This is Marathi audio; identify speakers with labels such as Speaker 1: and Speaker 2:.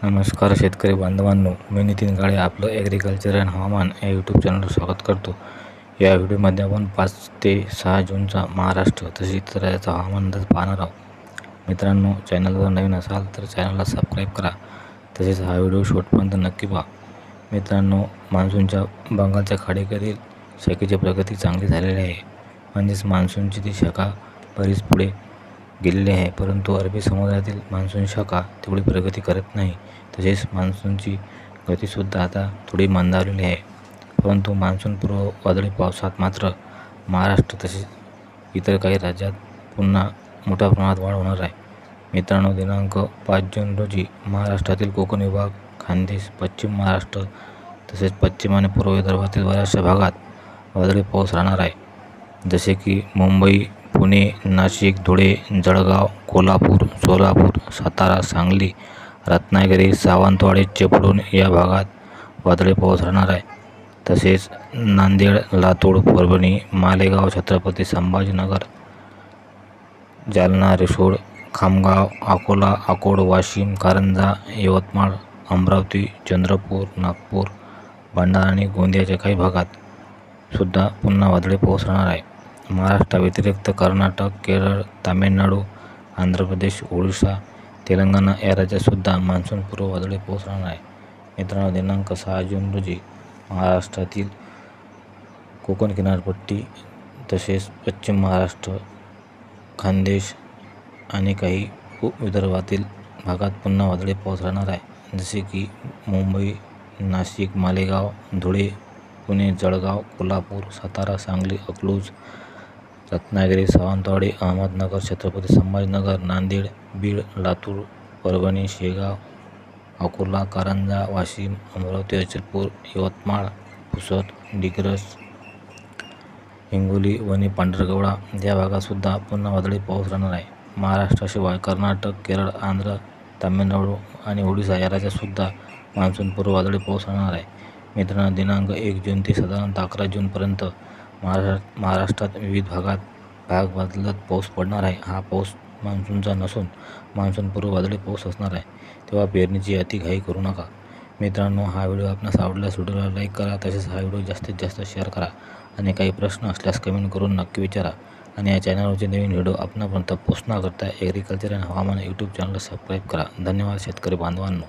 Speaker 1: नमस्कार शेतकरी बांधवांनो, मी नितीन काळे आपलं ॲग्रिकल्चर अँड हवामान या यूट्यूब चॅनलवर स्वागत करतो. या व्हिडिओमध्ये आपण 5 ते 6 जूनचा महाराष्ट्र तसेच इतर राज्याचा हवामान अंदाज पाहणार आहोत. मित्रांनो, चॅनलवर नवीन असाल तर चॅनलला सबस्क्राईब करा. तसेच हा व्हिडिओ शेवटपर्यंत नक्की पहा. मित्रांनो, मान्सूनच्या बंगालच्या खाडीकडील शाखेची प्रगती चांगली झालेली आहे. म्हणजेच मान्सूनची ती शाखा बरीच पुढे गेलेली आहे, परंतु अरबी समुद्रातील मान्सून शाखा तेवढी प्रगती करत नाही. तसेच मान्सूनची गतीसुद्धा आता थोडी मंदावलेली आहे. परंतु मान्सूनपूर्व वादळी पावसात मात्र महाराष्ट्र तसेच इतर काही राज्यात पुन्हा मोठ्या प्रमाणात वाढ होणार आहे. मित्रांनो, दिनांक 5 जून रोजी महाराष्ट्रातील कोकण विभाग, खानदेश, पश्चिम महाराष्ट्र तसेच पश्चिम आणि पूर्व विदर्भातील बऱ्याचशा भागात वादळी पाऊस राहणार आहे. जसे की मुंबई, पुणे, नाशिक, धुळे, जळगाव, कोल्हापूर, सोलापूर, सातारा, सांगली, रत्नागिरी, सावंतवाडी, चिपळूण या भागात वादळी पाऊस राहणार आहे. तसेच नांदेड, लातूर, परभणी, मालेगाव, छत्रपती संभाजीनगर, जालना, रिसोड, खामगाव, अकोला, अकोट, वाशिम, कारंजा, यवतमाळ, अमरावती, चंद्रपूर, नागपूर, भंडारा आणि गोंदियाच्या काही भागात सुद्धा पुन्हा वादळी पाऊस राहणार आहे. महाराष्ट्राव्यतिरिक्त कर्नाटक, केरळ, तामिळनाडू, आंध्र प्रदेश, ओडिशा, तेलंगणा या राज्यातसुद्धा मान्सूनपूर्व वादळी पाऊस राहणार आहे. मित्रांनो, दिनांक 6 जून रोजी महाराष्ट्रातील कोकण किनारपट्टी तसेच पश्चिम महाराष्ट्र, खानदेश आणि काही विदर्भातील भागात पुन्हा वादळी पाऊस राहणार आहे. जसे की मुंबई, नाशिक, मालेगाव, धुळे, पुणे, जळगाव, कोल्हापूर, सातारा, सांगली, अकलूज, रत्नागिरी, सावंतवाडी, अहमदनगर, छत्रपती संभाजीनगर, नांदेड, बीड, लातूर, परभणी, शेगाव, अकोला, कारंजा, वाशिम, अमरावती, अचलपूर, यवतमाळ, पुसद, डिग्रस, हिंगोली, वणी, पांढरकवडा या भागातसुद्धा पुन्हा वादळी पाऊस राहणार आहे. महाराष्ट्राशिवाय कर्नाटक, केरळ, आंध्र, तामिळनाडू आणि ओडिशा या राज्यातसुद्धा मान्सूनपूर्व वादळी पाऊस राहणार आहे. मित्रांनो, दिनांक 1 जून ते साधारणतः 11 जूनपर्यंत महाराष्ट्रात विविध भागात भाग बदलत पाऊस पडणार आहे. हा पाऊस मान्सूनचा नसून मान्सूनपूर्व वादळी पाऊस असणार आहे. तेव्हा पेरणीची अति घाई करू नका. मित्रांनो, हा व्हिडिओ आपणास आवडल्यास व्हिडिओला लाईक करा. तसेच हा व्हिडिओ जास्तीत जास्त शेअर करा आणि काही प्रश्न असल्यास कमेंट करून नक्की विचारा. आणि या चॅनलवरचे नवीन व्हिडिओ आपणापर्यंत पोहोचण्याकरता ॲग्रिकल्चर अँड हवामान यूट्यूब चॅनलला सबस्क्राईब करा. धन्यवाद शेतकरी बांधवांनो.